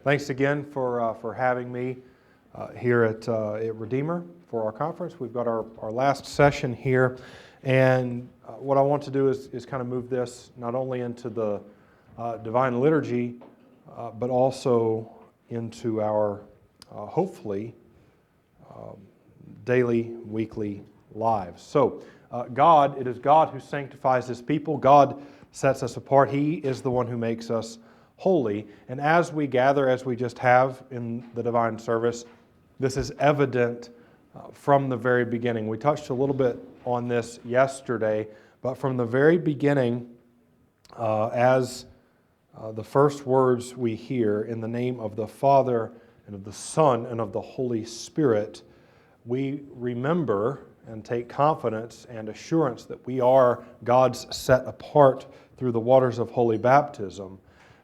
Thanks again for having me here at Redeemer for our conference. We've got our last session here, and what I want to do is kind of move this not only into the Divine Liturgy, but also into our, hopefully, daily, weekly lives. So, it is God who sanctifies His people. God sets us apart. He is the one who makes us holy. And as we gather, as we just have in the divine service, this is evident from the very beginning. We touched a little bit on this yesterday, but from the very beginning, as the first words we hear, in the name of the Father and of the Son and of the Holy Spirit, we remember and take confidence and assurance that we are God's set apart through the waters of holy baptism.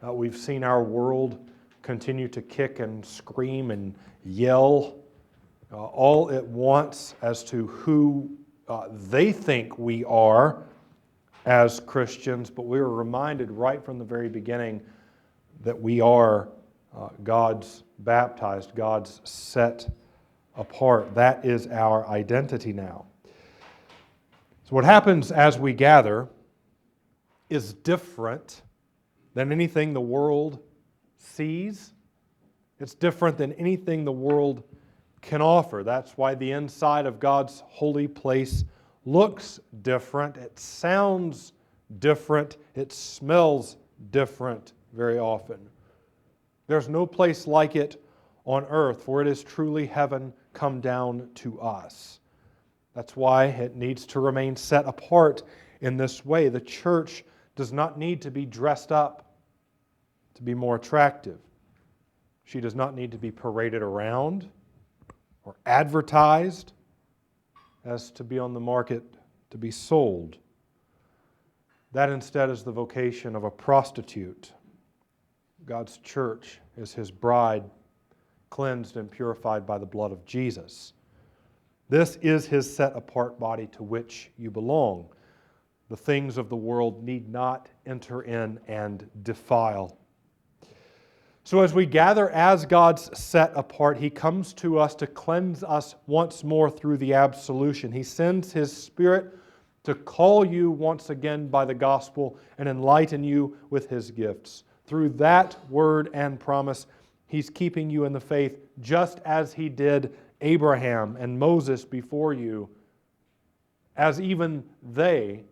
We've seen our world continue to kick and scream and yell all at once as to who they think we are as Christians, but we were reminded right from the very beginning that we are God's baptized, God's set apart. That is our identity now. So what happens as we gather is different than anything the world sees. It's different than anything the world can offer. That's why the inside of God's holy place looks different. It sounds different. It smells different very often. There's no place like it on earth, for it is truly heaven come down to us. That's why it needs to remain set apart in this way. The church does not need to be dressed up to be more attractive. She does not need to be paraded around or advertised as to be on the market to be sold. That instead is the vocation of a prostitute. God's church is His bride, cleansed and purified by the blood of Jesus. This is His set-apart body to which you belong. The things of the world need not enter in and defile. So as we gather as God's set apart, He comes to us to cleanse us once more through the absolution. He sends His Spirit to call you once again by the gospel and enlighten you with His gifts. Through that word and promise, He's keeping you in the faith just as He did Abraham and Moses before you, as even they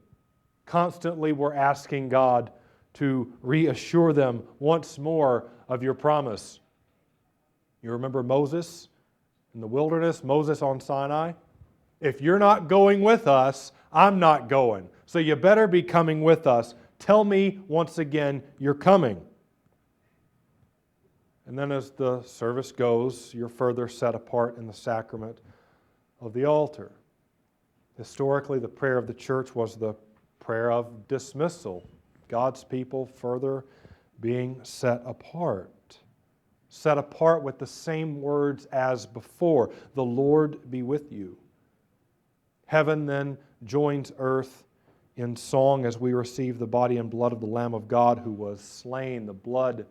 constantly were asking God to reassure them once more of your promise. You remember Moses in the wilderness, Moses on Sinai? If you're not going with us, I'm not going. So you better be coming with us. Tell me once again you're coming. And then as the service goes, you're further set apart in the sacrament of the altar. Historically, the prayer of the church was the prayer of dismissal. God's people further being set apart. Set apart with the same words as before. The Lord be with you. Heaven then joins earth in song as we receive the body and blood of the Lamb of God who was slain, the blood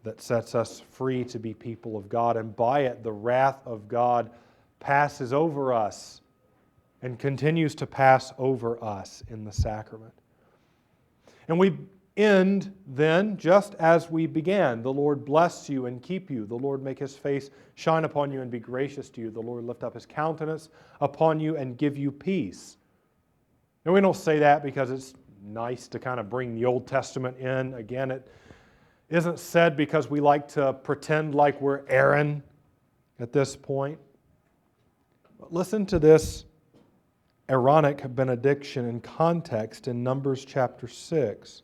that sets us free to be people of God. And by it, the wrath of God passes over us and continues to pass over us in the sacrament. And we end then just as we began. The Lord bless you and keep you. The Lord make His face shine upon you and be gracious to you. The Lord lift up His countenance upon you and give you peace. And we don't say that because it's nice to kind of bring the Old Testament in. Again, it isn't said because we like to pretend like we're Aaron at this point. But listen to this Aaronic benediction in context in Numbers chapter 6.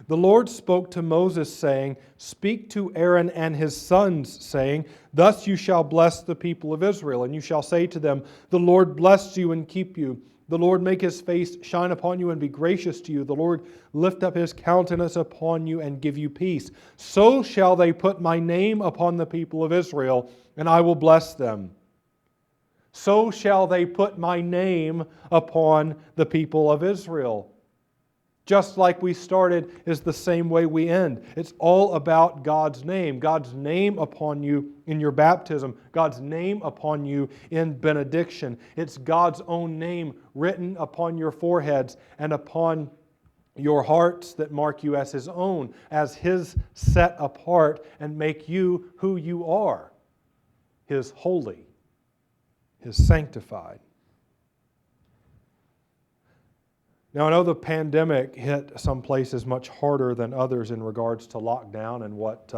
The Lord spoke to Moses, saying, "Speak to Aaron and his sons, saying, Thus you shall bless the people of Israel, and you shall say to them, The Lord bless you and keep you. The Lord make His face shine upon you and be gracious to you. The Lord lift up His countenance upon you and give you peace. So shall they put my name upon the people of Israel, and I will bless them. So shall they put my name upon the people of Israel." Just like we started is the same way we end. It's all about God's name. God's name upon you in your baptism. God's name upon you in benediction. It's God's own name written upon your foreheads and upon your hearts that mark you as His own, as His set apart and make you who you are. His holy, His sanctified. Now, I know the pandemic hit some places much harder than others in regards to lockdown and what,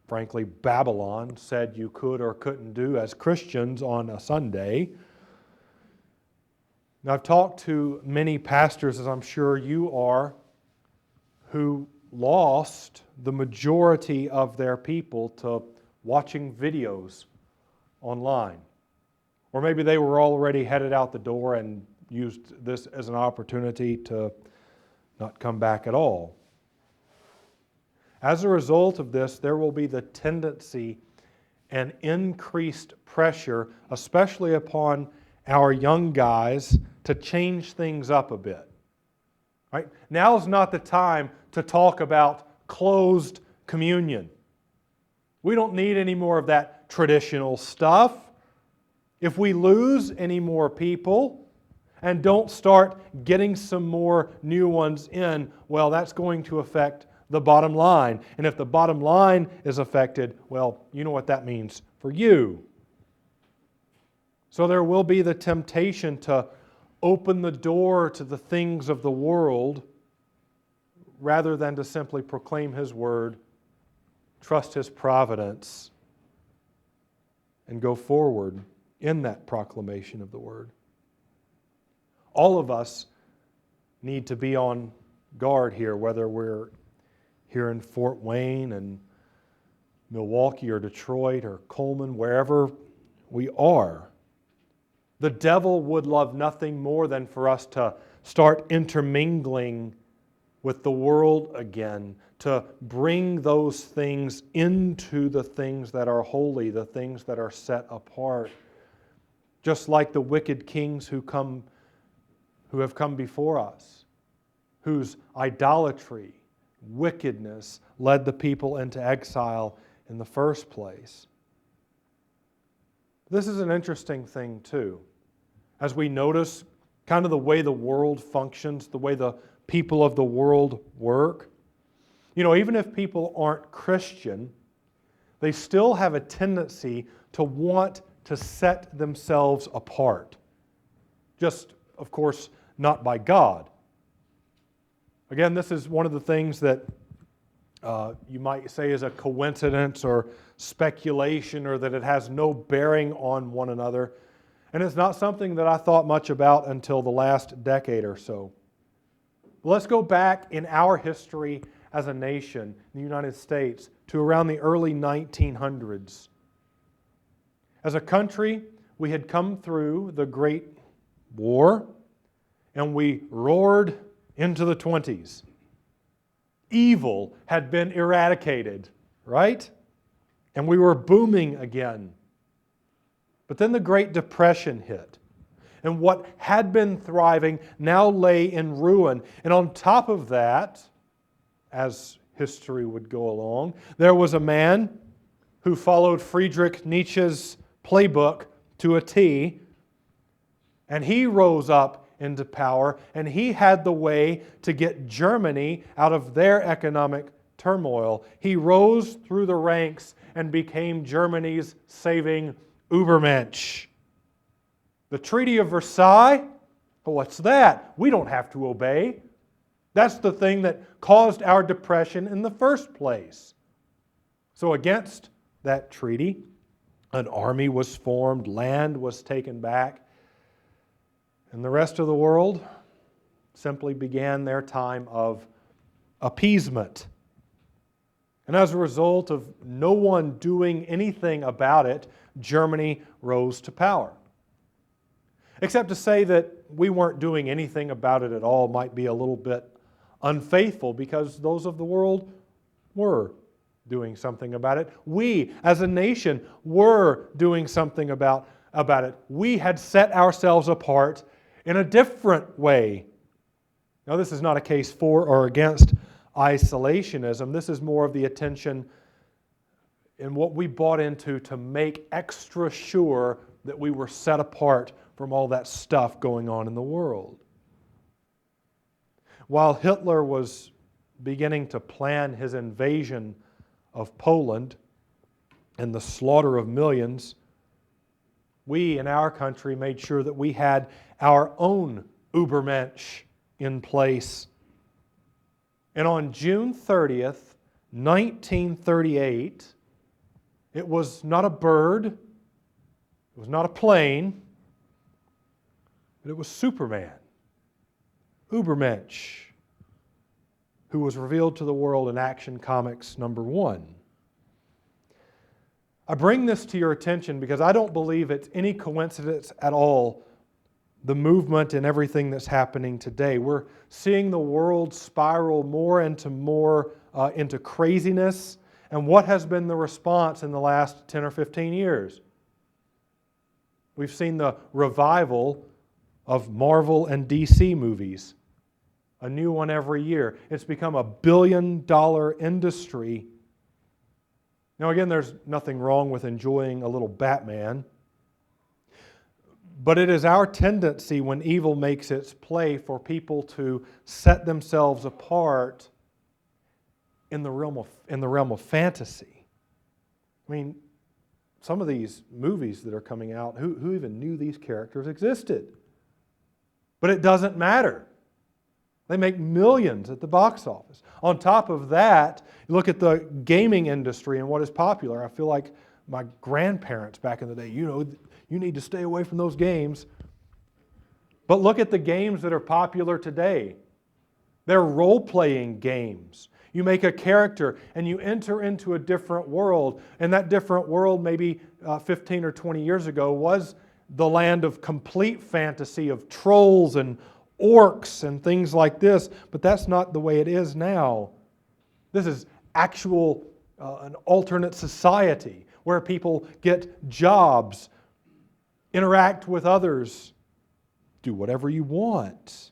frankly, Babylon said you could or couldn't do as Christians on a Sunday. Now, I've talked to many pastors, as I'm sure you are, who lost the majority of their people to watching videos online. Or maybe they were already headed out the door and used this as an opportunity to not come back at all. As a result of this, there will be the tendency and increased pressure, especially upon our young guys, to change things up a bit. Right? Now's not the time to talk about closed communion. We don't need any more of that traditional stuff. If we lose any more people and don't start getting some more new ones in, well, that's going to affect the bottom line. And if the bottom line is affected, well, you know what that means for you. So there will be the temptation to open the door to the things of the world rather than to simply proclaim His Word, trust His providence, and go forward in that proclamation of the Word. All of us need to be on guard here, whether we're here in Fort Wayne and Milwaukee or Detroit or Cullman, wherever we are. The devil would love nothing more than for us to start intermingling with the world again, to bring those things into the things that are holy, the things that are set apart. Just like the wicked kings who have come before us, whose idolatry, wickedness led the people into exile in the first place. This is an interesting thing too. As we notice kind of the way the world functions, the way the people of the world work. You know, even if people aren't Christian, they still have a tendency to want to set themselves apart. Just, of course, not by God. Again, this is one of the things that you might say is a coincidence or speculation, or that it has no bearing on one another. And it's not something that I thought much about until the last decade or so. Let's go back in our history as a nation, in the United States, to around the early 1900s. As a country, we had come through the Great War, and we roared into the 20s. Evil had been eradicated, right? And we were booming again. But then the Great Depression hit. And what had been thriving now lay in ruin. And on top of that, as history would go along, there was a man who followed Friedrich Nietzsche's playbook to a T, and he rose up into power, and he had the way to get Germany out of their economic turmoil. He rose through the ranks and became Germany's saving Übermensch. The Treaty of Versailles, what's that? We don't have to obey. That's the thing that caused our depression in the first place. So against that treaty, an army was formed, land was taken back, and the rest of the world simply began their time of appeasement. And as a result of no one doing anything about it, Germany rose to power. Except to say that we weren't doing anything about it at all might be a little bit unfaithful, because those of the world were doing something about it. We, as a nation, were doing something about it. We had set ourselves apart in a different way Now, this is not a case for or against isolationism. This is more of the attention in what we bought into to make extra sure that we were set apart from all that stuff going on in the world. While Hitler was beginning to plan his invasion of Poland and the slaughter of millions, we in our country made sure that we had our own Übermensch in place. And on June 30th, 1938, it was not a bird, it was not a plane, but it was Superman, Übermensch, who was revealed to the world in Action Comics #1. I bring this to your attention because I don't believe it's any coincidence at all, the movement and everything that's happening today. We're seeing the world spiral more into craziness. And what has been the response in the last 10 or 15 years? We've seen the revival of Marvel and DC movies. A new one every year. It's become a billion-dollar industry. Now again, there's nothing wrong with enjoying a little Batman. But it is our tendency when evil makes its play for people to set themselves apart in the realm of fantasy. I mean, some of these movies that are coming out, who even knew these characters existed? But it doesn't matter. They make millions at the box office. On top of that, you look at the gaming industry and what is popular. I feel like my grandparents back in the day, you need to stay away from those games. But look at the games that are popular today. They're role-playing games. You make a character and you enter into a different world. And that different world, maybe 15 or 20 years ago, was the land of complete fantasy, of trolls and orcs and things like this. But that's not the way it is now. This is an alternate society where people get jobs, interact with others, do whatever you want.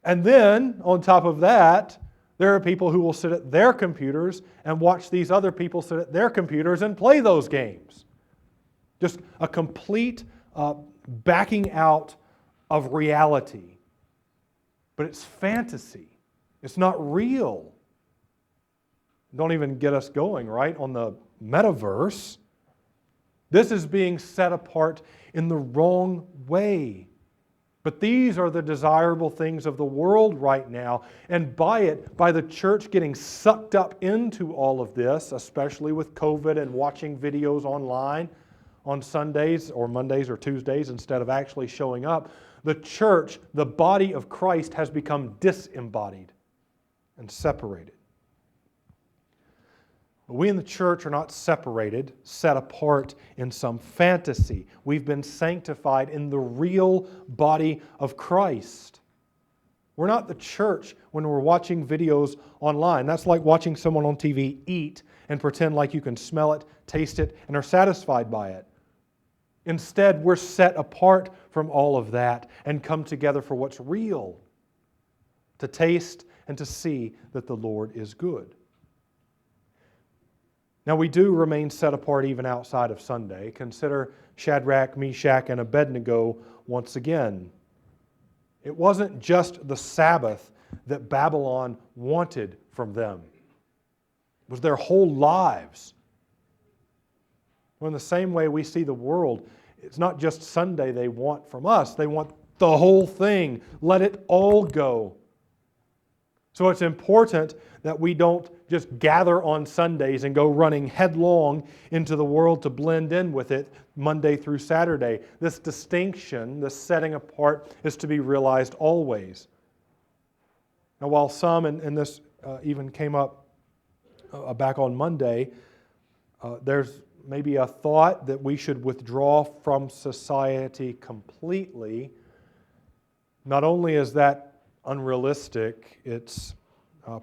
And then, on top of that, there are people who will sit at their computers and watch these other people sit at their computers and play those games. Just a complete backing out of reality. But it's fantasy. It's not real. Don't even get us going, right, on the metaverse. This is being set apart in the wrong way. But these are the desirable things of the world right now. And by the church getting sucked up into all of this, especially with COVID and watching videos online on Sundays or Mondays or Tuesdays instead of actually showing up, the church, the body of Christ, has become disembodied and separated. But we in the church are not separated, set apart in some fantasy. We've been sanctified in the real body of Christ. We're not the church when we're watching videos online. That's like watching someone on TV eat and pretend like you can smell it, taste it, and are satisfied by it. Instead, we're set apart from all of that and come together for what's real, to taste and to see that the Lord is good. Now, we do remain set apart even outside of Sunday. Consider Shadrach, Meshach, and Abednego once again. It wasn't just the Sabbath that Babylon wanted from them. It was their whole lives. Well, in the same way we see the world, it's not just Sunday they want from us. They want the whole thing. Let it all go. So it's important that we don't just gather on Sundays and go running headlong into the world to blend in with it Monday through Saturday. This distinction, this setting apart, is to be realized always. Now, while some, and this even came up back on Monday, there's maybe a thought that we should withdraw from society completely. Not only is that unrealistic, it's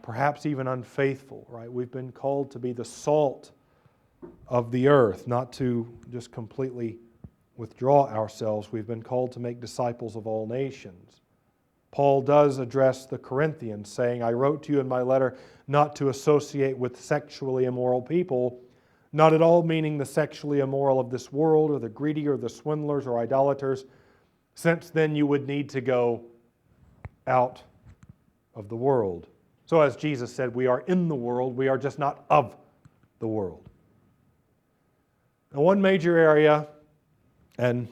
perhaps even unfaithful, right? We've been called to be the salt of the earth, not to just completely withdraw ourselves. We've been called to make disciples of all nations. Paul does address the Corinthians, saying, I wrote to you in my letter not to associate with sexually immoral people, not at all meaning the sexually immoral of this world, or the greedy, or the swindlers, or idolaters, since then you would need to go out of the world. So as Jesus said, we are in the world, we are just not of the world. Now, one major area, and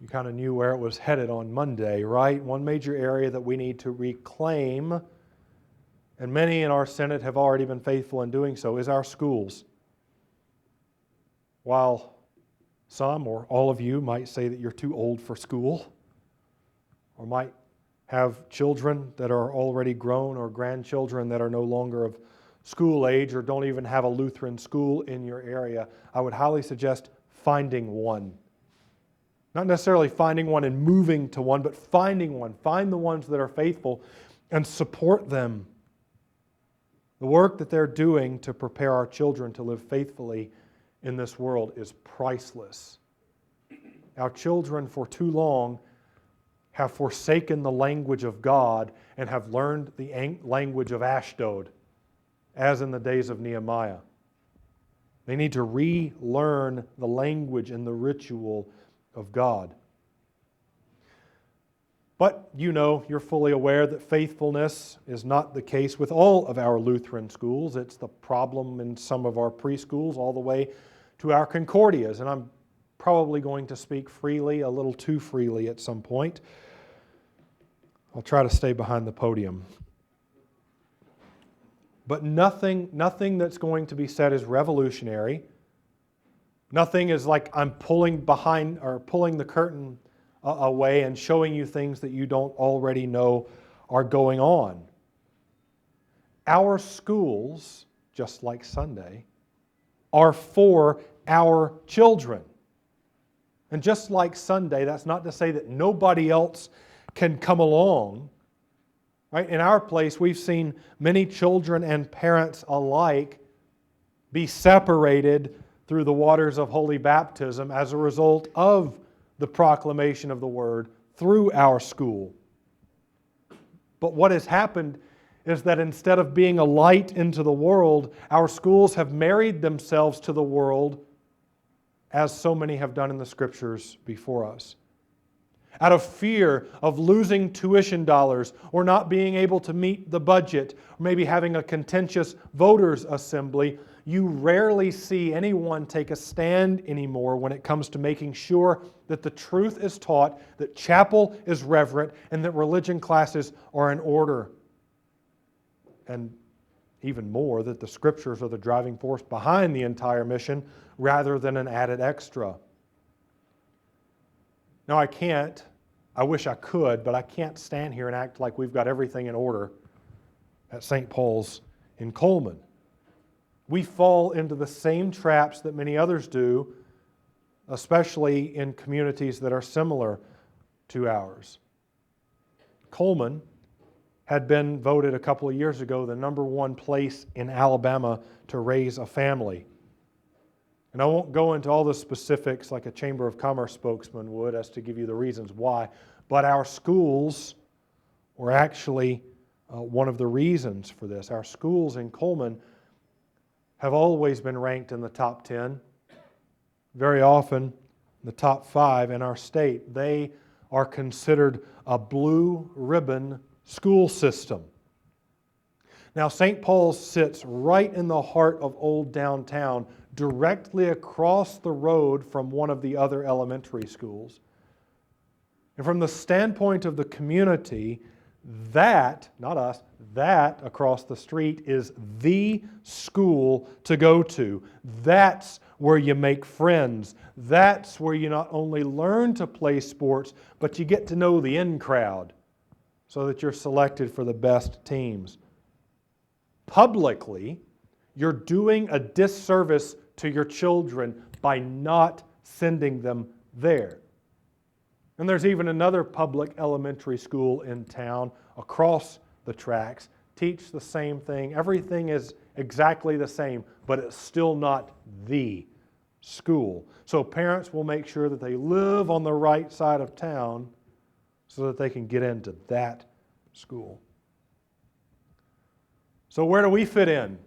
you kind of knew where it was headed on Monday, right? One major area that we need to reclaim, and many in our Senate have already been faithful in doing so, is our schools. While some or all of you might say that you're too old for school, or might have children that are already grown or grandchildren that are no longer of school age or don't even have a Lutheran school in your area, I would highly suggest finding one. Not necessarily finding one and moving to one, but finding one. Find the ones that are faithful and support them. The work that they're doing to prepare our children to live faithfully in this world is priceless. Our children for too long have forsaken the language of God and have learned the language of Ashdod, as in the days of Nehemiah. They need to relearn the language and the ritual of God. But you're fully aware that faithfulness is not the case with all of our Lutheran schools. It's the problem in some of our preschools all the way to our Concordias. And I'm probably going to speak freely, a little too freely at some point. I'll try to stay behind the podium. But nothing that's going to be said is revolutionary. Nothing is like I'm pulling the curtain away and showing you things that you don't already know are going on. Our schools, just like Sunday, are for our children. And just like Sunday, that's not to say that nobody else can come along. Right? In our place, we've seen many children and parents alike be separated through the waters of holy baptism as a result of the proclamation of the Word through our school. But what has happened is that instead of being a light into the world, our schools have married themselves to the world, as so many have done in the Scriptures before us. Out of fear of losing tuition dollars or not being able to meet the budget, or maybe having a contentious voters' assembly, you rarely see anyone take a stand anymore when it comes to making sure that the truth is taught, that chapel is reverent, and that religion classes are in order. And even more, that the Scriptures are the driving force behind the entire mission rather than an added extra. Now, I wish I could, but I can't stand here and act like we've got everything in order at St. Paul's in Cullman. We fall into the same traps that many others do, especially in communities that are similar to ours. Cullman had been voted a couple of years ago the #1 place in Alabama to raise a family. And I won't go into all the specifics like a Chamber of Commerce spokesman would as to give you the reasons why, but our schools were actually one of the reasons for this. Our schools in Cullman have always been ranked in the top 10, very often in the top 5 in our state. They are considered a blue ribbon school system. Now, St. Paul's sits right in the heart of old downtown, directly across the road from one of the other elementary schools. And from the standpoint of the community, that, not us, that across the street is the school to go to. That's where you make friends. That's where you not only learn to play sports, but you get to know the in crowd so that you're selected for the best teams. Publicly, you're doing a disservice to your children by not sending them there. And there's even another public elementary school in town across the tracks, teach the same thing. Everything is exactly the same, but it's still not the school. So parents will make sure that they live on the right side of town so that they can get into that school. So where do we fit in?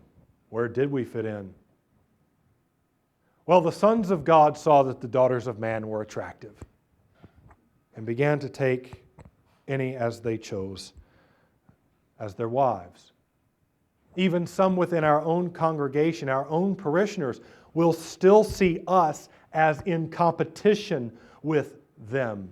Where did we fit in? Well, the sons of God saw that the daughters of man were attractive and began to take any as they chose as their wives. Even some within our own congregation, our own parishioners, will still see us as in competition with them.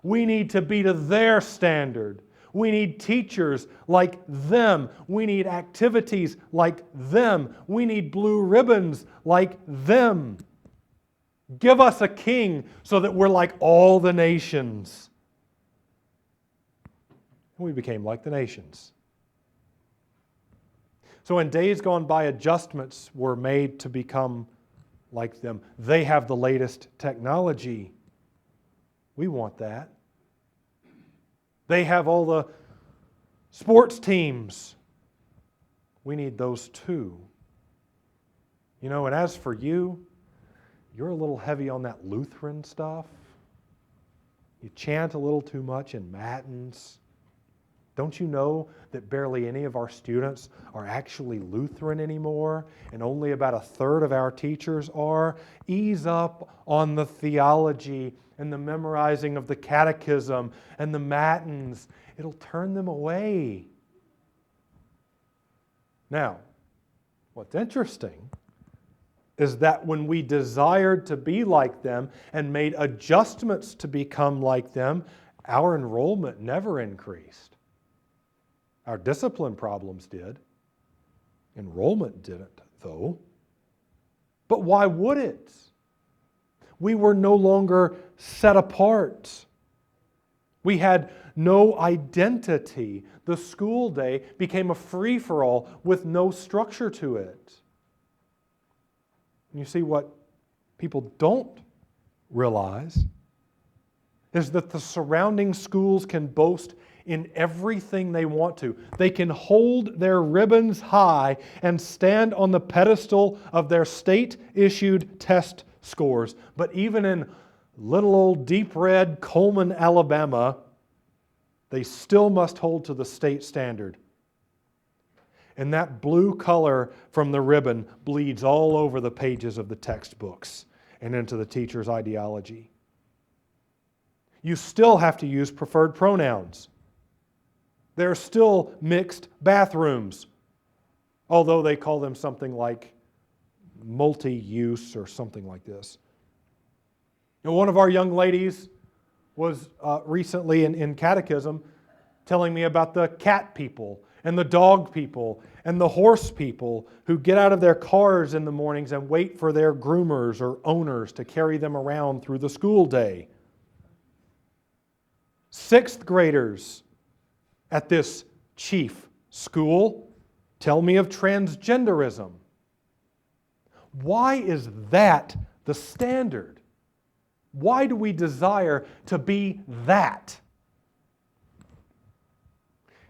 We need to be to their standard. We need teachers like them. We need activities like them. We need blue ribbons like them. Give us a king so that we're like all the nations. We became like the nations. So in days gone by, adjustments were made to become like them. They have the latest technology. We want that. They have all the sports teams. We need those too. You know, and as for you, you're a little heavy on that Lutheran stuff. You chant a little too much in matins. Don't you know that barely any of our students are actually Lutheran anymore, and only about a third of our teachers are? Ease up on the theology and the memorizing of the catechism and the matins. It'll turn them away. Now, what's interesting is that when we desired to be like them and made adjustments to become like them, our enrollment never increased. Our discipline problems did. Enrollment didn't, though. But why would it? We were no longer set apart. We had no identity. The school day became a free-for-all with no structure to it. And you see, what people don't realize is that the surrounding schools can boast in everything they want to. They can hold their ribbons high and stand on the pedestal of their state-issued test scores. But even in little old deep red Cullman, Alabama, they still must hold to the state standard. And that blue color from the ribbon bleeds all over the pages of the textbooks and into the teacher's ideology. You still have to use preferred pronouns. There are still mixed bathrooms, although they call them something like multi-use or something like this. And one of our young ladies was recently in catechism telling me about the cat people and the dog people and the horse people who get out of their cars in the mornings and wait for their groomers or owners to carry them around through the school day. Sixth graders at this chief school tell me of transgenderism. Why is that the standard? Why do we desire to be that?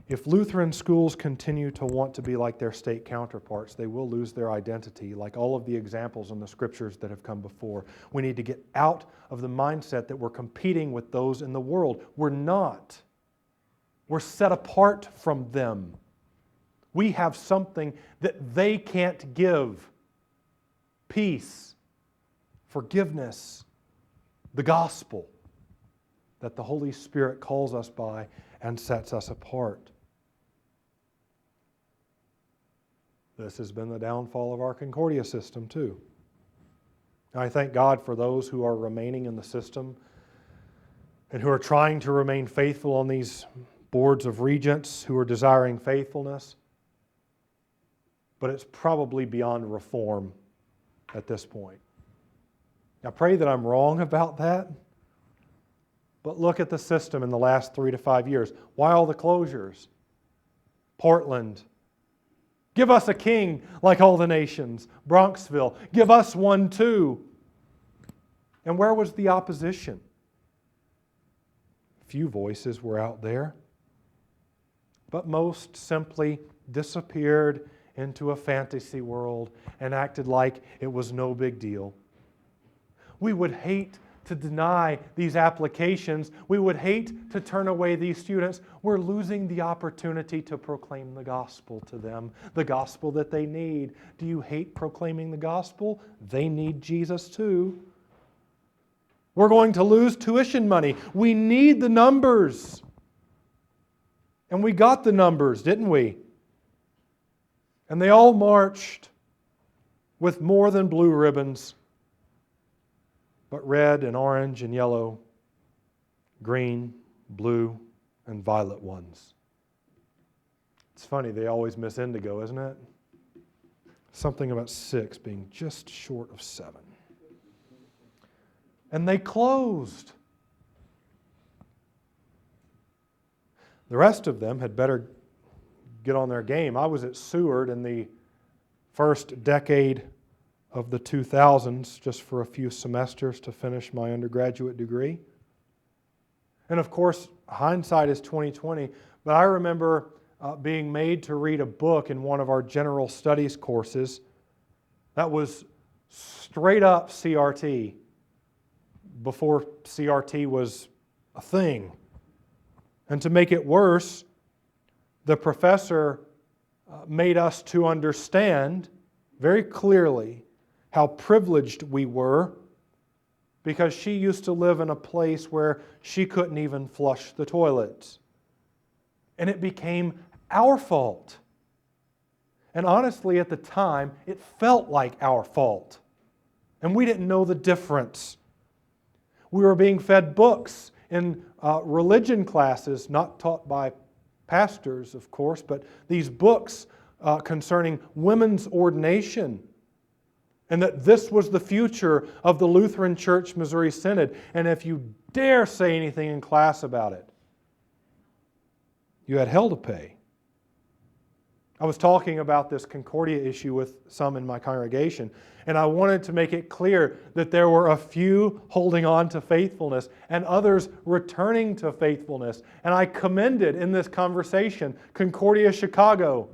If Lutheran schools continue to want to be like their state counterparts, they will lose their identity, like all of the examples in the scriptures that have come before. We need to get out of the mindset that we're competing with those in the world. We're not. We're set apart from them. We have something that they can't give. Peace, forgiveness, the gospel that the Holy Spirit calls us by and sets us apart. This has been the downfall of our Concordia system too. I thank God for those who are remaining in the system and who are trying to remain faithful on these boards of regents, who are desiring faithfulness. But it's probably beyond reform at this point. I pray that I'm wrong about that. But look at the system in the last 3 to 5 years. Why all the closures? Portland. Give us a king like all the nations. Bronxville. Give us one too. And where was the opposition? Few voices were out there. But most simply disappeared into a fantasy world and acted like it was no big deal. We would hate to deny these applications. We would hate to turn away these students. We're losing the opportunity to proclaim the gospel to them, the gospel that they need. Do you hate proclaiming the gospel? They need Jesus too. We're going to lose tuition money. We need the numbers. And we got the numbers, didn't we? And they all marched with more than blue ribbons, but red and orange and yellow, green, blue, and violet ones. It's funny, they always miss indigo, isn't it? Something about 6 being just short of 7. And they closed. The rest of them had better get on their game. I was at Seward in the first decade of the 2000s, just for a few semesters to finish my undergraduate degree. And of course, hindsight is 20/20, but I remember being made to read a book in one of our general studies courses that was straight up CRT, before CRT was a thing. And to make it worse, the professor made us to understand very clearly how privileged we were, because she used to live in a place where she couldn't even flush the toilets. And it became our fault. And honestly, at the time, it felt like our fault. And we didn't know the difference. We were being fed books in religion classes, not taught by pastors, of course, but these books concerning women's ordination. And that this was the future of the Lutheran Church Missouri Synod. And if you dare say anything in class about it, you had hell to pay. I was talking about this Concordia issue with some in my congregation, and I wanted to make it clear that there were a few holding on to faithfulness and others returning to faithfulness. And I commended in this conversation Concordia Chicago.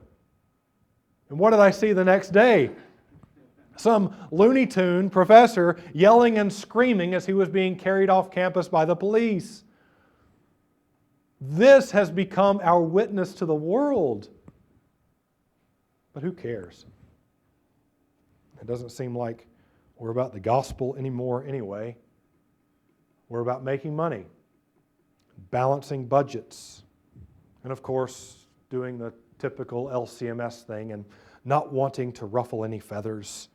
And what did I see the next day? Some Looney Tune professor yelling and screaming as he was being carried off campus by the police. This has become our witness to the world. But who cares? It doesn't seem like we're about the gospel anymore anyway. We're about making money, balancing budgets, and of course, doing the typical LCMS thing and not wanting to ruffle any feathers.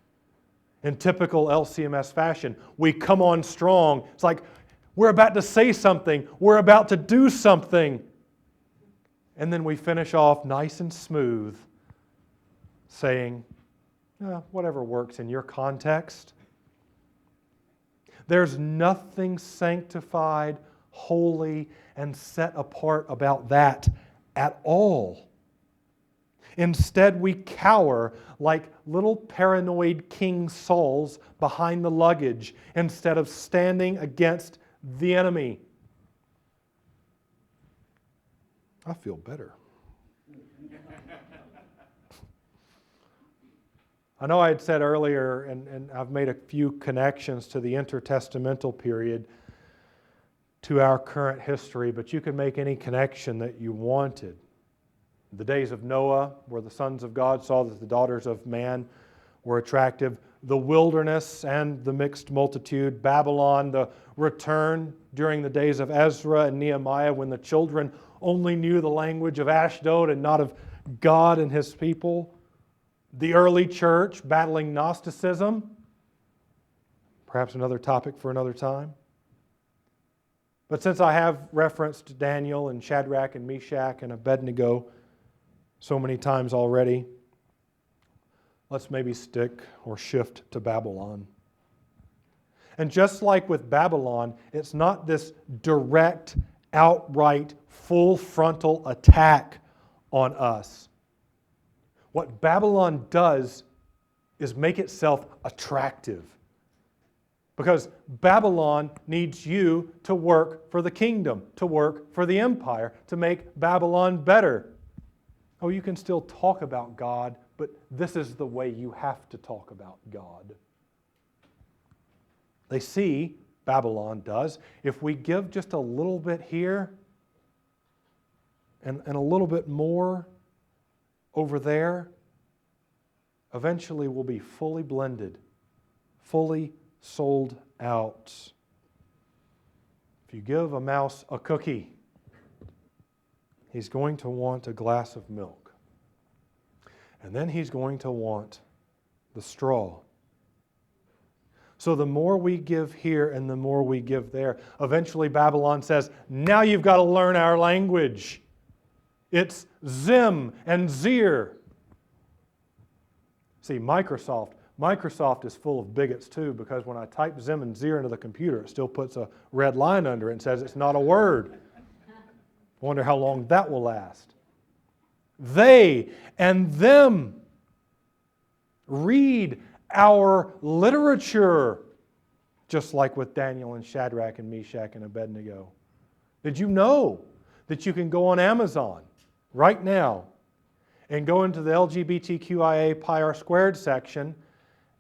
In typical LCMS fashion, we come on strong. It's like we're about to say something. We're about to do something. And then we finish off nice and smooth, saying, whatever works in your context. There's nothing sanctified, holy, and set apart about that at all. Instead, we cower like little paranoid King Sauls behind the luggage instead of standing against the enemy. I feel better. I know I had said earlier, and I've made a few connections to the intertestamental period to our current history, but you could make any connection that you wanted. The days of Noah, where the sons of God saw that the daughters of man were attractive. The wilderness and the mixed multitude. Babylon, the return during the days of Ezra and Nehemiah, when the children only knew the language of Ashdod and not of God and His people. The early church battling Gnosticism. Perhaps another topic for another time. But since I have referenced Daniel and Shadrach and Meshach and Abednego so many times already, let's maybe stick or shift to Babylon. And just like with Babylon, it's not this direct, outright, full frontal attack on us. What Babylon does is make itself attractive. Because Babylon needs you to work for the kingdom, to work for the empire, to make Babylon better. Oh, you can still talk about God, but this is the way you have to talk about God. They see Babylon does. If we give just a little bit here and a little bit more over there, eventually we'll be fully blended, fully sold out. If you give a mouse a cookie, he's going to want a glass of milk. And then he's going to want the straw. So the more we give here and the more we give there, eventually Babylon says, now you've got to learn our language. It's Zim and Zir. See, Microsoft is full of bigots too, because when I type Zim and Zir into the computer, it still puts a red line under it and says it's not a word. I wonder how long that will last. They and them read our literature, just like with Daniel and Shadrach and Meshach and Abednego. Did you know that you can go on Amazon right now and go into the LGBTQIA Pi R squared section,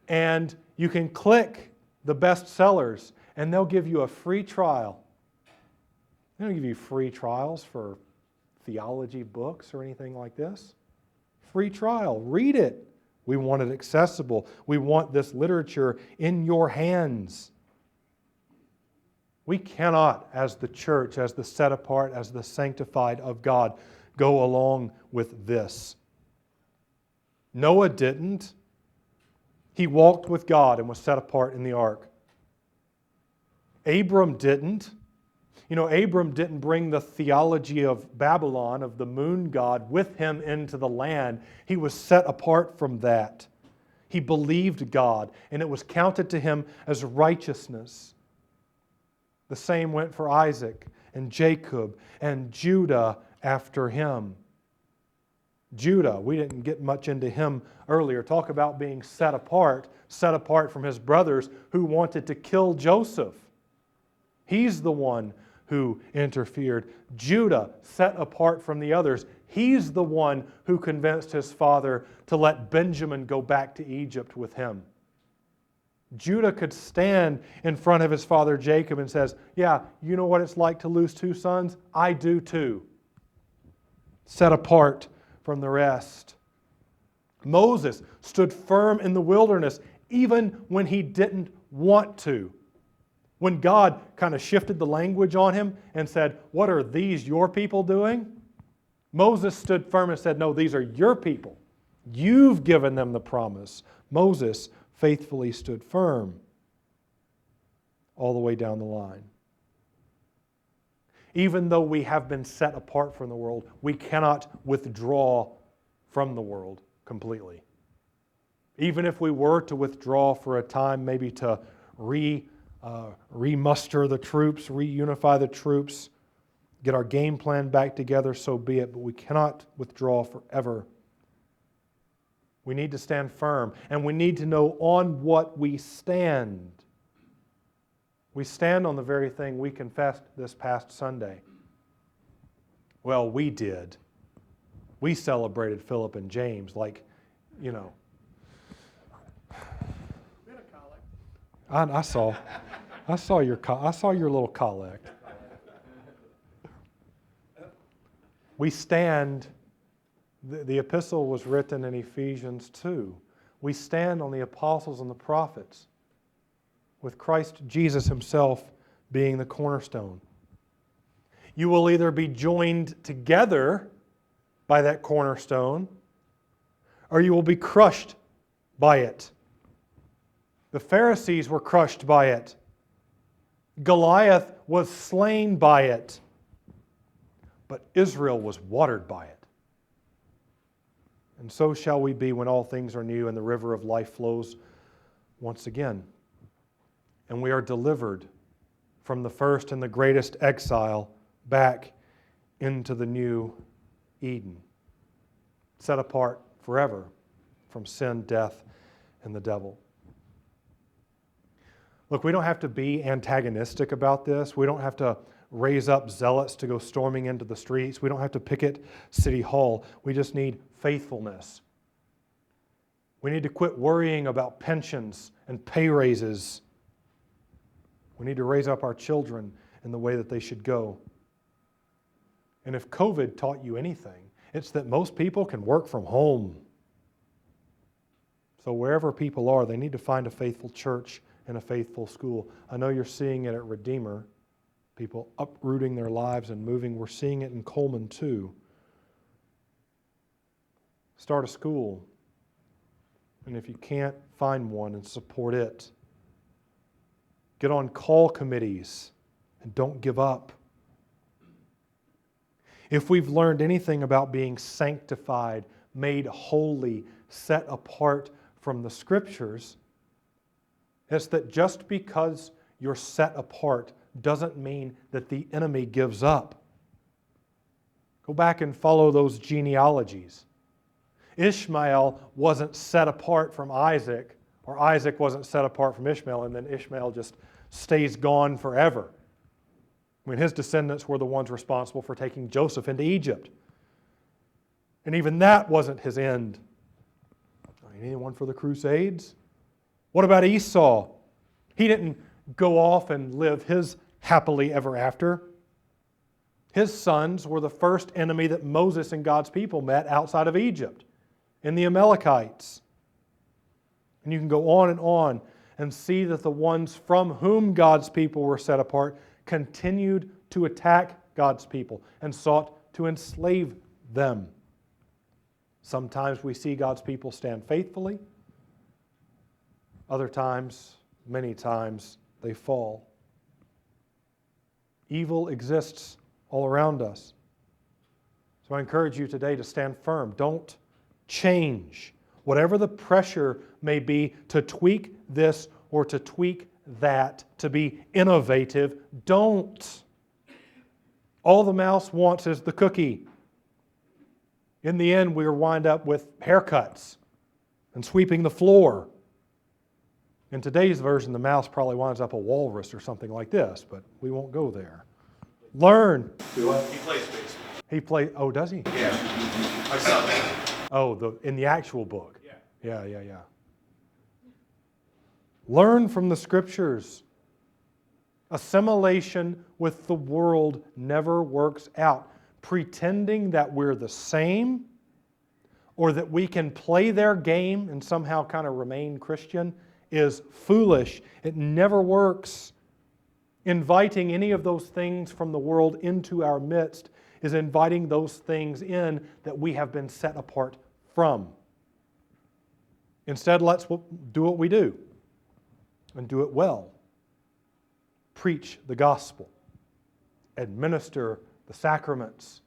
and you can click the best sellers and they'll give you a free trial. They don't give you free trials for theology books or anything like this. Free trial. Read it. We want it accessible. We want this literature in your hands. We cannot, as the church, as the set apart, as the sanctified of God, go along with this. Noah didn't. He walked with God and was set apart in the ark. Abram didn't. You know, Abram didn't bring the theology of Babylon, of the moon god, with him into the land. He was set apart from that. He believed God, and it was counted to him as righteousness. The same went for Isaac and Jacob and Judah after him. Judah, we didn't get much into him earlier. Talk about being set apart from his brothers who wanted to kill Joseph. He's the one who interfered. Judah, set apart from the others. He's the one who convinced his father to let Benjamin go back to Egypt with him. Judah could stand in front of his father Jacob and says, yeah, you know what it's like to lose two sons? I do too. Set apart from the rest. Moses stood firm in the wilderness even when he didn't want to. When God kind of shifted the language on him and said, what are these your people doing? Moses stood firm and said, no, these are your people. You've given them the promise. Moses faithfully stood firm all the way down the line. Even though we have been set apart from the world, we cannot withdraw from the world completely. Even if we were to withdraw for a time, maybe to remuster the troops, reunify the troops, get our game plan back together, so be it, but we cannot withdraw forever. We need to stand firm, and we need to know on what we stand. We stand on the very thing we confessed this past Sunday. Well, we did. We celebrated Philip and James like, you know. I saw your little collect. We stand. The epistle was written in Ephesians 2. We stand on the apostles and the prophets, with Christ Jesus himself being the cornerstone. You will either be joined together by that cornerstone, or you will be crushed by it. The Pharisees were crushed by it. Goliath was slain by it. But Israel was watered by it. And so shall we be when all things are new and the river of life flows once again. And we are delivered from the first and the greatest exile back into the new Eden, set apart forever from sin, death, and the devil. Look, we don't have to be antagonistic about this. We don't have to raise up zealots to go storming into the streets. We don't have to picket City Hall. We just need faithfulness. We need to quit worrying about pensions and pay raises. We need to raise up our children in the way that they should go. And if COVID taught you anything, it's that most people can work from home. So wherever people are, they need to find a faithful church and a faithful school. I know you're seeing it at Redeemer, people uprooting their lives and moving. We're seeing it in Cullman too. Start a school. And if you can't find one, and support it. Get on call committees and don't give up. If we've learned anything about being sanctified, made holy, set apart from the Scriptures, it's that just because you're set apart doesn't mean that the enemy gives up. Go back and follow those genealogies. Ishmael wasn't set apart from Isaac, or Isaac wasn't set apart from Ishmael, and then Ishmael just stays gone forever. I mean, his descendants were the ones responsible for taking Joseph into Egypt. And even that wasn't his end. Anyone for the Crusades? What about Esau? He didn't go off and live his happily ever after. His sons were the first enemy that Moses and God's people met outside of Egypt, in the Amalekites. And you can go on and see that the ones from whom God's people were set apart continued to attack God's people and sought to enslave them. Sometimes we see God's people stand faithfully. Other times, many times, they fall. Evil exists all around us. So I encourage you today to stand firm. Don't change. Whatever the pressure may be to tweak this or to tweak that, to be innovative, don't. All the mouse wants is the cookie. In the end, we wind up with haircuts and sweeping the floor. In today's version, the mouse probably winds up a walrus or something like this, but we won't go there. Learn. He plays baseball. Oh, does he? Yeah. I saw that. Oh, in the actual book. Yeah. Learn from the Scriptures. Assimilation with the world never works out. Pretending that we're the same or that we can play their game and somehow kind of remain Christian is foolish. It never works. Inviting any of those things from the world into our midst is inviting those things in that we have been set apart from. Instead, let's do what we do and do it well. Preach the gospel. Administer the sacraments.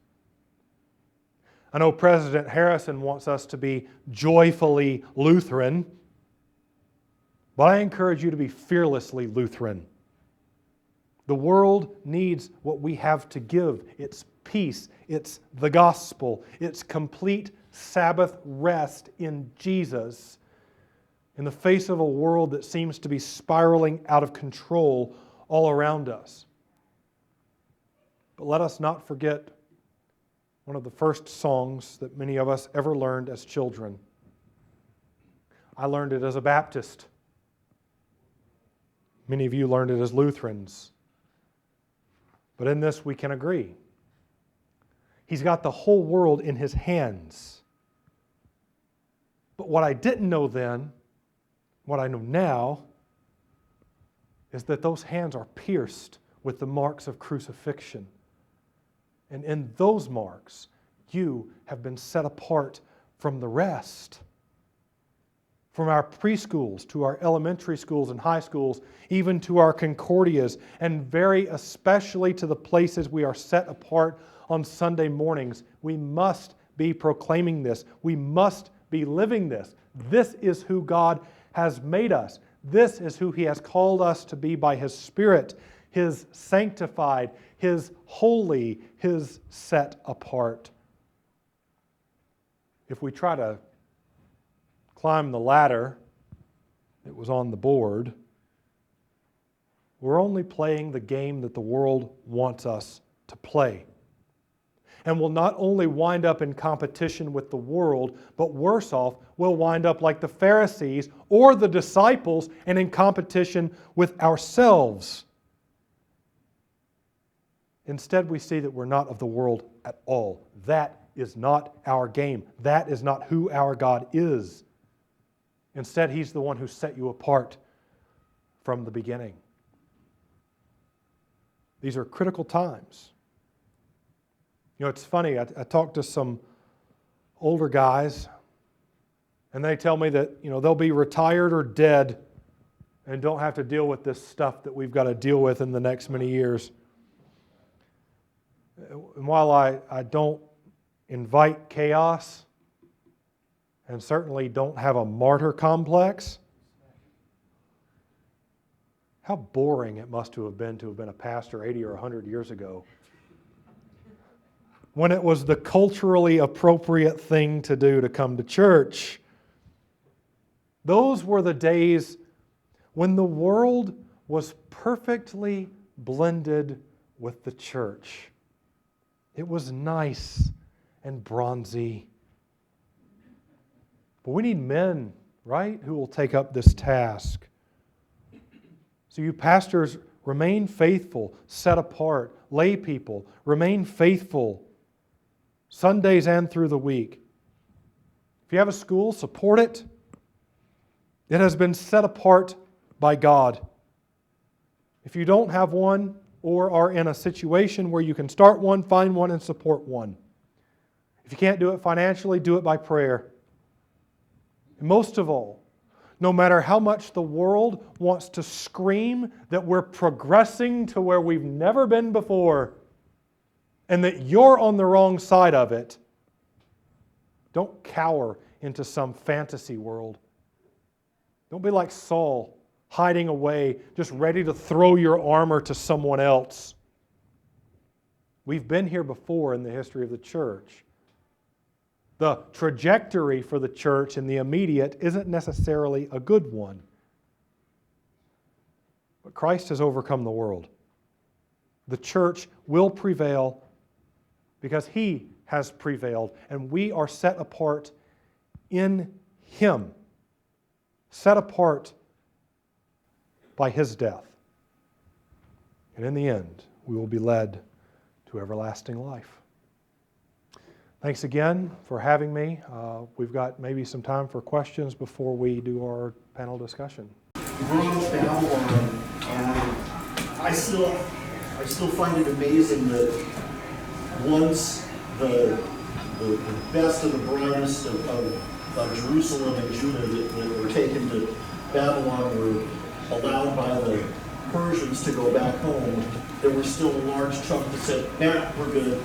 I know President Harrison wants us to be joyfully Lutheran, but I encourage you to be fearlessly Lutheran. The world needs what we have to give. It's peace. It's the gospel. It's complete Sabbath rest in Jesus in the face of a world that seems to be spiraling out of control all around us. But let us not forget one of the first songs that many of us ever learned as children. I learned it as a Baptist. Many of you learned it as Lutherans. But in this we can agree. He's got the whole world in His hands. But what I didn't know then, what I know now, is that those hands are pierced with the marks of crucifixion. And in those marks, you have been set apart from the rest. From our preschools to our elementary schools and high schools, even to our Concordias, and very especially to the places we are set apart on Sunday mornings. We must be proclaiming this. We must be living this. This is who God has made us. This is who He has called us to be by His Spirit, His sanctified, His holy, His set apart. If we try to climb the ladder that was on the board, we're only playing the game that the world wants us to play. And we'll not only wind up in competition with the world, but worse off, we'll wind up like the Pharisees or the disciples and in competition with ourselves. Instead, we see that we're not of the world at all. That is not our game. That is not who our God is. Instead, He's the one who set you apart from the beginning. These are critical times. You know, it's funny, I talked to some older guys, and they tell me that, you know, they'll be retired or dead and don't have to deal with this stuff that we've got to deal with in the next many years. And while I don't invite chaos and certainly don't have a martyr complex, how boring it must have been a pastor 80 or 100 years ago when it was the culturally appropriate thing to do to come to church. Those were the days when the world was perfectly blended with the church. It was nice and bronzy. But we need men, right, who will take up this task. So you pastors, remain faithful, set apart. Lay people, remain faithful, Sundays and through the week. If you have a school, support it. It has been set apart by God. If you don't have one or are in a situation where you can start one, find one and support one. If you can't do it financially, do it by prayer. And most of all, no matter how much the world wants to scream that we're progressing to where we've never been before and that you're on the wrong side of it, don't cower into some fantasy world. Don't be like Saul, hiding away, just ready to throw your armor to someone else. We've been here before in the history of the church. The trajectory for the church in the immediate isn't necessarily a good one. But Christ has overcome the world. The church will prevail because He has prevailed, and we are set apart in Him, set apart by His death. And in the end, we will be led to everlasting life. Thanks again for having me. We've got maybe some time for questions before we do our panel discussion. Babylon, I still find it amazing that once the best and the brightest of Jerusalem and Judah that were taken to Babylon were allowed by the Persians to go back home, there was still a large chunk that said, nah, we're good.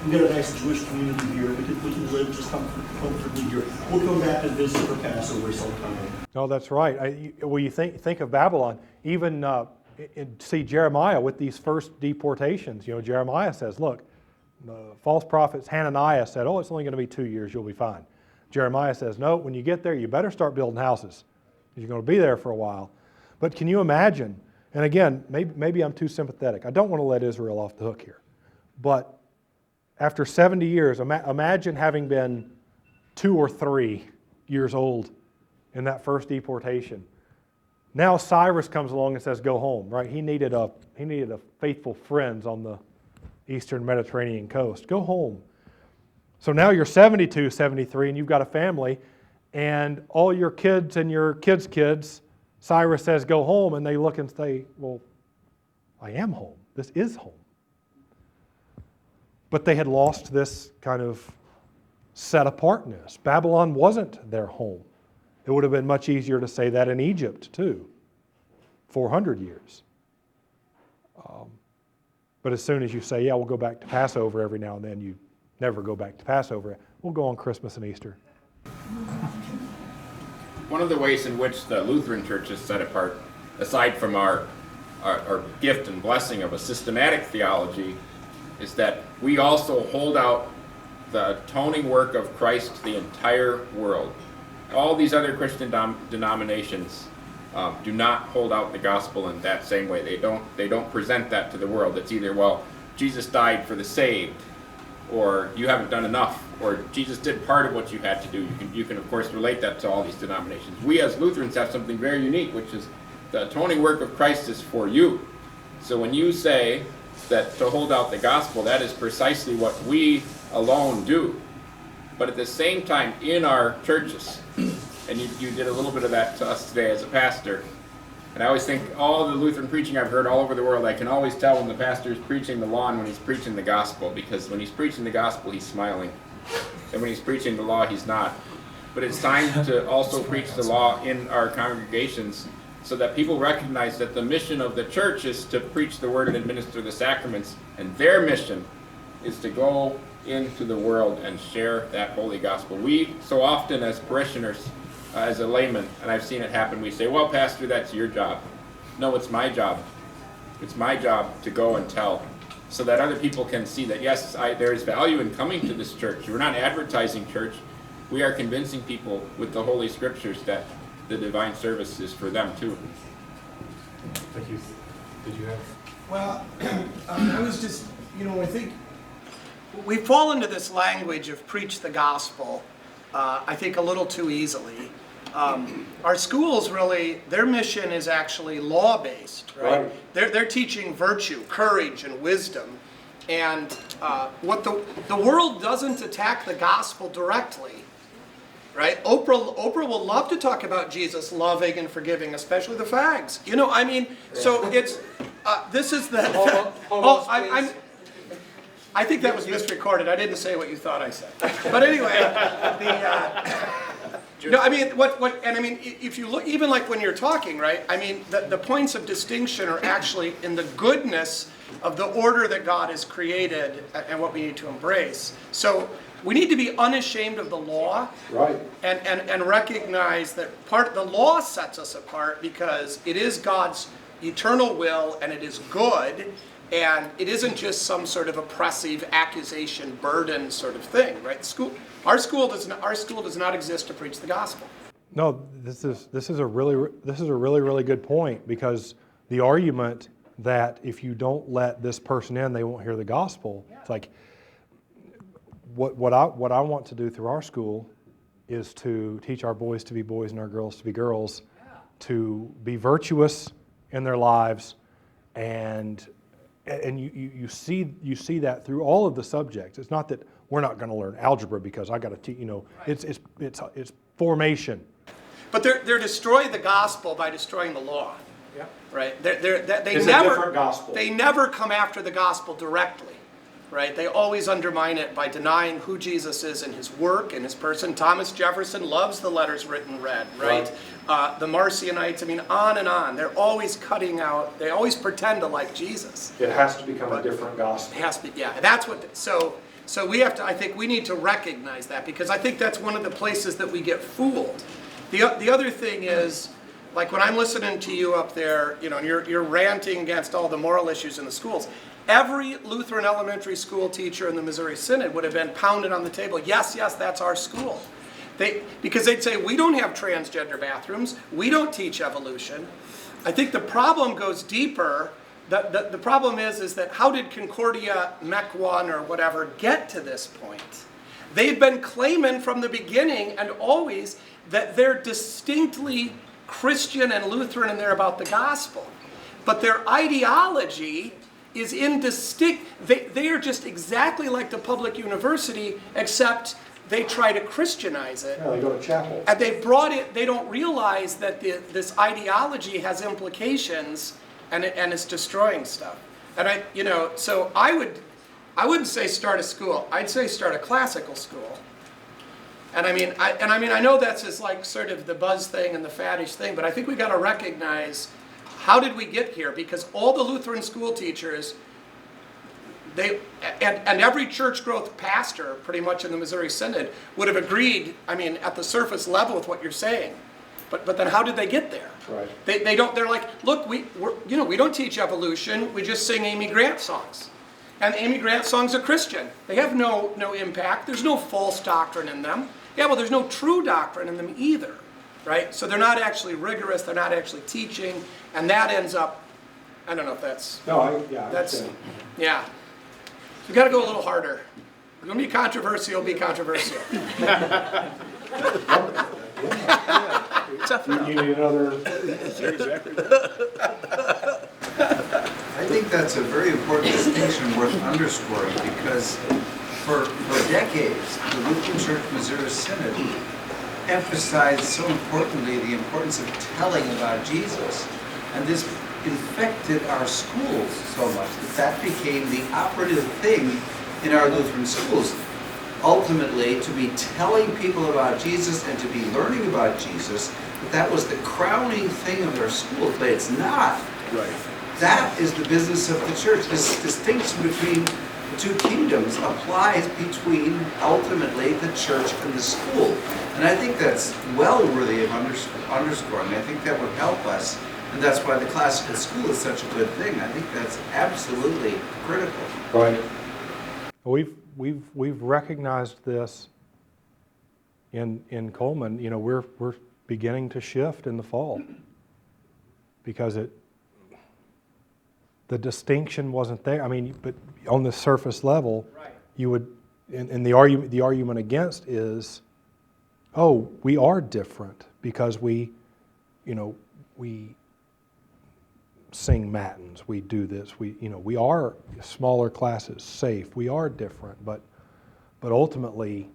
We've got a nice Jewish community here. We can live just comfortably here. We'll come back and visit for Passover sometime. No, that's right. When you think of Babylon, even see Jeremiah with these first deportations. You know, Jeremiah says, look, the false prophets Hananiah said, oh, it's only going to be 2 years, you'll be fine. Jeremiah says, no, when you get there, you better start building houses. You're going to be there for a while. But can you imagine, and again, maybe I'm too sympathetic. I don't want to let Israel off the hook here. But after 70 years, imagine having been 2 or 3 years old in that first deportation. Now Cyrus comes along and says, go home, right? He needed a faithful friends on the eastern Mediterranean coast. Go home. So now you're 72, 73, and you've got a family, and all your kids and your kids' kids, Cyrus says, go home, and they look and say, well, I am home. This is home. But they had lost this kind of set-apartness. Babylon wasn't their home. It would have been much easier to say that in Egypt, too, 400 years. But as soon as you say, yeah, we'll go back to Passover every now and then, you never go back to Passover. We'll go on Christmas and Easter. One of the ways in which the Lutheran Church is set apart, aside from our gift and blessing of a systematic theology, is that we also hold out the atoning work of Christ to the entire world. All these other Christian denominations do not hold out the gospel in that same way. They don't present that to the world. It's either, well, Jesus died for the saved, or you haven't done enough, or Jesus did part of what you had to do. You can of course relate that to all these denominations. We as Lutherans have something very unique, which is the atoning work of Christ is for you. So when you say, that to hold out the gospel, that is precisely what we alone do. But at the same time, in our churches, and you did a little bit of that to us today as a pastor, and I always think all the Lutheran preaching I've heard all over the world, I can always tell when the pastor is preaching the law and when he's preaching the gospel, because when he's preaching the gospel, he's smiling. And when he's preaching the law, he's not. But it's time to also preach the law in our congregations so that people recognize that the mission of the church is to preach the word and administer the sacraments, and their mission is to go into the world and share that holy gospel. We, so often as parishioners, as a layman, and I've seen it happen, we say, well, Pastor, that's your job. No, it's my job. It's my job to go and tell, so that other people can see that, yes, there is value in coming to this church. We're not advertising church. We are convincing people with the Holy Scriptures that the divine service is for them too. Thank you. Did you have? Well, I was just, I think we fall into this language of preach the gospel, I think a little too easily. Our schools really, their mission is actually law-based, right? They're teaching virtue, courage, and wisdom. And what the world doesn't attack the gospel directly, right? Oprah will love to talk about Jesus loving and forgiving, especially the fags. So it's, this is the... I think that was misrecorded. I didn't say what you thought I said. But anyway, if you look, even like when you're talking, right? I mean, the points of distinction are actually in the goodness of the order that God has created and what we need to embrace. So we need to be unashamed of the law, Right. and recognize that the law sets us apart because it is God's eternal will and it is good. And it isn't just some sort of oppressive accusation, burden sort of thing, right? Our school does not exist to preach the gospel. No, this is a really good point, because the argument that if you don't let this person in, they won't hear the gospel. It's like what I want to do through our school is to teach our boys to be boys and our girls to be girls, to be virtuous in their lives, and you see that through all of the subjects. It's not that we're not going to learn algebra because I got to teach. It's formation. But they're destroying the gospel by destroying the law. Yeah. Right? It's a different gospel. They never come after the gospel directly. Right? They always undermine it by denying who Jesus is and his work and his person. Thomas Jefferson loves the letters written red, right? The Marcionites, on and on. They're always cutting out, they always pretend to like Jesus. It has to become a different gospel. It has to be, yeah. That's what, so we have to, I think we need to recognize that, because I think that's one of the places that we get fooled. The other thing is, like when I'm listening to you up there, and you're ranting against all the moral issues in the schools, every Lutheran elementary school teacher in the Missouri Synod would have been pounded on the table. Yes, that's our school. Because they'd say, we don't have transgender bathrooms. We don't teach evolution. I think the problem goes deeper. The problem is that how did Concordia, Mech 1 or whatever get to this point? They've been claiming from the beginning and always that they're distinctly Christian and Lutheran and they're about the gospel. But their ideology is indistinct. They are just exactly like the public university, except they try to Christianize it. Yeah, they go to chapel. And they brought it, they don't realize that this ideology has implications and it's destroying stuff. And so I wouldn't say start a school. I'd say start a classical school. And I know that's just like sort of the buzz thing and the faddish thing, but I think we got to recognize, how did we get here? Because all the Lutheran school teachers, and every church growth pastor pretty much in the Missouri Synod would have agreed, at the surface level with what you're saying. But then how did they get there? Right. They're like, look, we don't teach evolution, we just sing Amy Grant songs. And Amy Grant songs are Christian. They have no impact, there's no false doctrine in them. Yeah, well, there's no true doctrine in them either. Right? So they're not actually rigorous, they're not actually teaching, and that ends up, I don't know if that's... Yeah. So we've got to go a little harder. We're going to be controversial, be controversial. You need another... I think that's a very important distinction worth underscoring, because for decades, the Lutheran Church Missouri Synod emphasized so importantly the importance of telling about Jesus. And this infected our schools so much that became the operative thing in our Lutheran schools. Ultimately, to be telling people about Jesus and to be learning about Jesus, that was the crowning thing of our schools, but it's not. Right. That is the business of the church. This distinction between the two kingdoms applies between, ultimately, the church and the school. And I think that's well worthy of underscoring. I think that would help us, and that's why the classical school is such a good thing. I think that's absolutely critical. Right. We've recognized this in Cullman. You know, we're beginning to shift in the fall because the distinction wasn't there. I mean, but on the surface level, Right. you would, and the argument against is, oh, we are different because we sing matins, we do this, we are smaller classes, safe, we are different, but ultimately,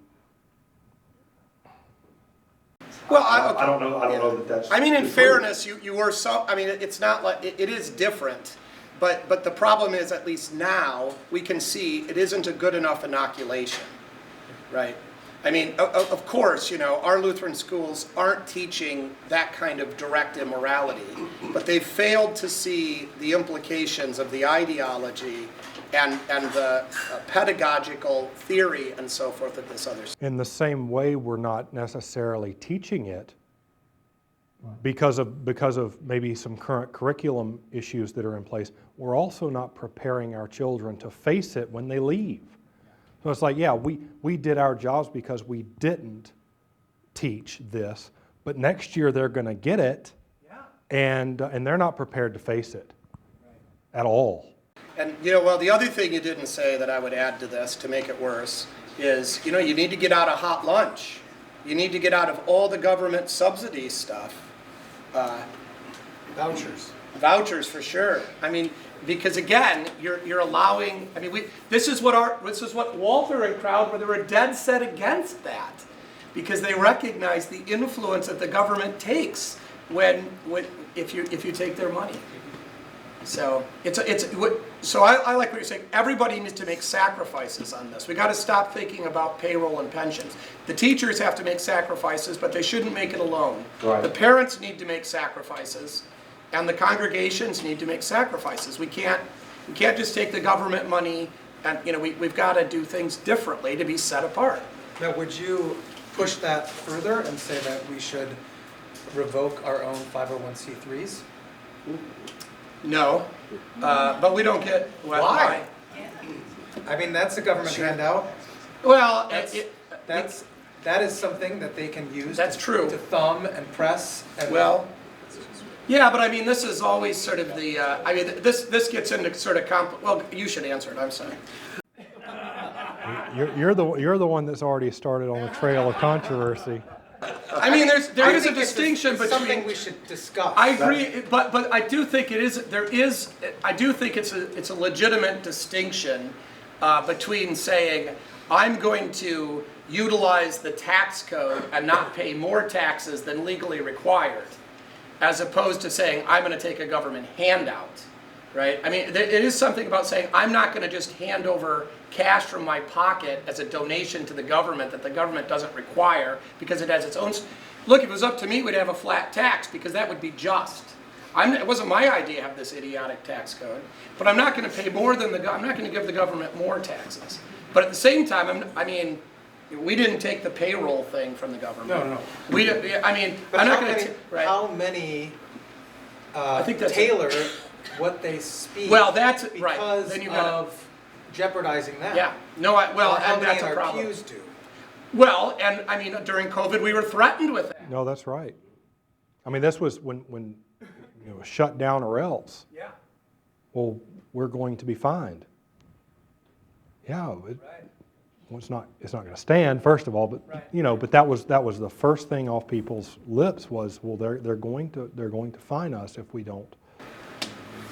Well, I don't know that that's. I mean, in fairness, you were so, I mean, it's not like, it is different, but the problem is, at least now, we can see it isn't a good enough inoculation, right? I mean, of course, our Lutheran schools aren't teaching that kind of direct immorality, but they've failed to see the implications of the ideology and the pedagogical theory and so forth of this other. In the same way, we're not necessarily teaching it because of maybe some current curriculum issues that are in place. We're also not preparing our children to face it when they leave. So it's like, yeah, we did our jobs because we didn't teach this, but next year they're going to get it, and they're not prepared to face it at all. And well, the other thing you didn't say that I would add to this to make it worse is, you need to get out of hot lunch. You need to get out of all the government subsidy stuff. Vouchers for sure. I mean, because again, you're allowing. I mean, this is what Walther and crowd were. They were dead set against that, because they recognize the influence that the government takes if you take their money. So so I like what you're saying. Everybody needs to make sacrifices on this. We got to stop thinking about payroll and pensions. The teachers have to make sacrifices, but they shouldn't make it alone. Right. The parents need to make sacrifices, and the congregations need to make sacrifices. We can't just take the government money, and we've got to do things differently to be set apart. Now, would you push that further and say that we should revoke our own 501c3s? No, but we don't get Why? I mean, that's a government handout. Well, That is something that they can use. That's true. To thumb and press. And well, yeah, but I mean, this is always sort of the. I mean, this gets into sort of well, you should answer it. I'm sorry. You're the one that's already started on the trail of controversy. I mean, there is a think it's distinction between. Something we should discuss. I agree, but I do think it is. I do think it's a legitimate distinction between saying I'm going to utilize the tax code and not pay more taxes than legally required, as opposed to saying I'm going to take a government handout, right? I mean, it is something about saying I'm not going to just hand over cash from my pocket as a donation to the government that the government doesn't require because it has its own. Look, if it was up to me, we'd have a flat tax because that would be just. It wasn't my idea to have this idiotic tax code, but I'm not going to pay more than I'm not going to give the government more taxes. But at the same time, we didn't take the payroll thing from the government. No. I mean, But I'm not how going many, to. Right. how many I think that's tailor what they speak? Well, that's right. Because Then you gotta, of jeopardizing that. Yeah. No. Or how And many that's in a our problem. pews do? Well, and I mean, during COVID, we were threatened with that. No, that's right. I mean, this was when shut down or else. Yeah. Well, we're going to be fined. Yeah, Right. well, it's not going to stand, first of all, but Right. but that was the first thing off people's lips was, well, they're going to fine us if we don't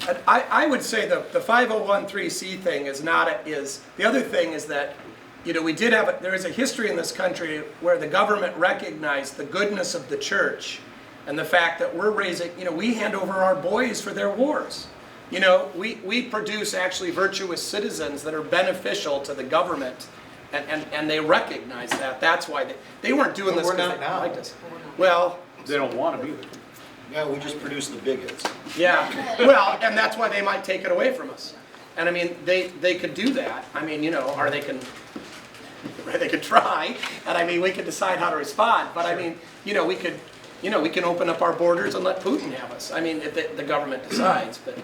And I would say the 501(c)(3) thing is not, the other thing is that, you know, there is a history in this country where the government recognized the goodness of the church and the fact that we're raising, you know, we hand over our boys for their wars. You know, we produce actually virtuous citizens that are beneficial to the government, and they recognize that. That's why they weren't doing But this we're because not they now. liked us. Well, They don't want to be there. Yeah, we just produce the bigots. yeah, well, and that's why they might take it away from us. And I mean, they could do that. I mean, you know, or they can try, and I mean, we could decide how to respond. But I mean, you know, we can open up our borders and let Putin have us. I mean, if the government decides, but.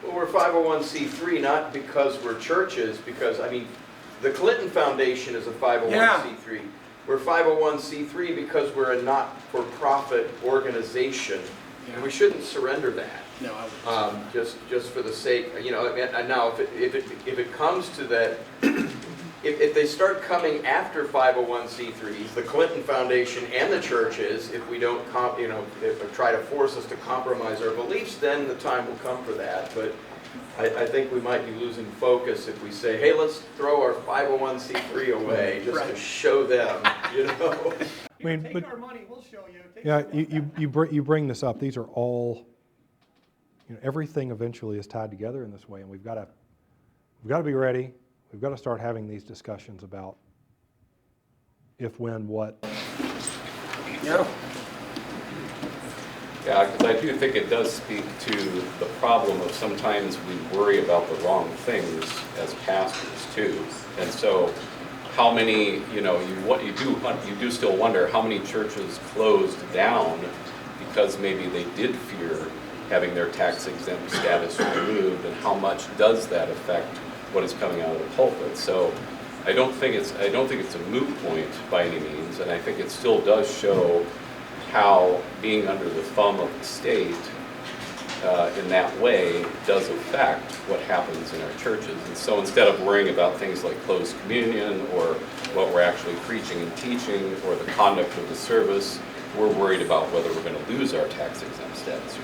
Well, we're 501c3 not because we're churches, because, I mean, the Clinton Foundation is a 501c3. We're 501c3 because we're a not-for-profit organization, and we shouldn't surrender that. No, I wouldn't. Just for the sake, you know, and now if it comes to that, if they start coming after 501c3s, the Clinton Foundation and the churches, if we don't, if try to force us to compromise our beliefs, then the time will come for that. But I think we might be losing focus if we say, hey, let's throw our 501c3 away just to show them, you know. I mean, Take but our money, we'll show you. Take yeah, our money. you bring this up. These are all, you know, everything eventually is tied together in this way, and we've got to be ready. We've got to start having these discussions about if, when, what. Yeah. Yeah, because I do think it does speak to the problem of sometimes we worry about the wrong things as pastors too. And so how many, you know, you do still wonder how many churches closed down because maybe they did fear having their tax exempt status removed, and how much does that affect what is coming out of the pulpit. So I don't think it's a moot point by any means, and I think it still does show how being under the thumb of the state in that way does affect what happens in our churches. And so instead of worrying about things like closed communion or what we're actually preaching and teaching or the conduct of the service, we're worried about whether we're going to lose our tax exempt status.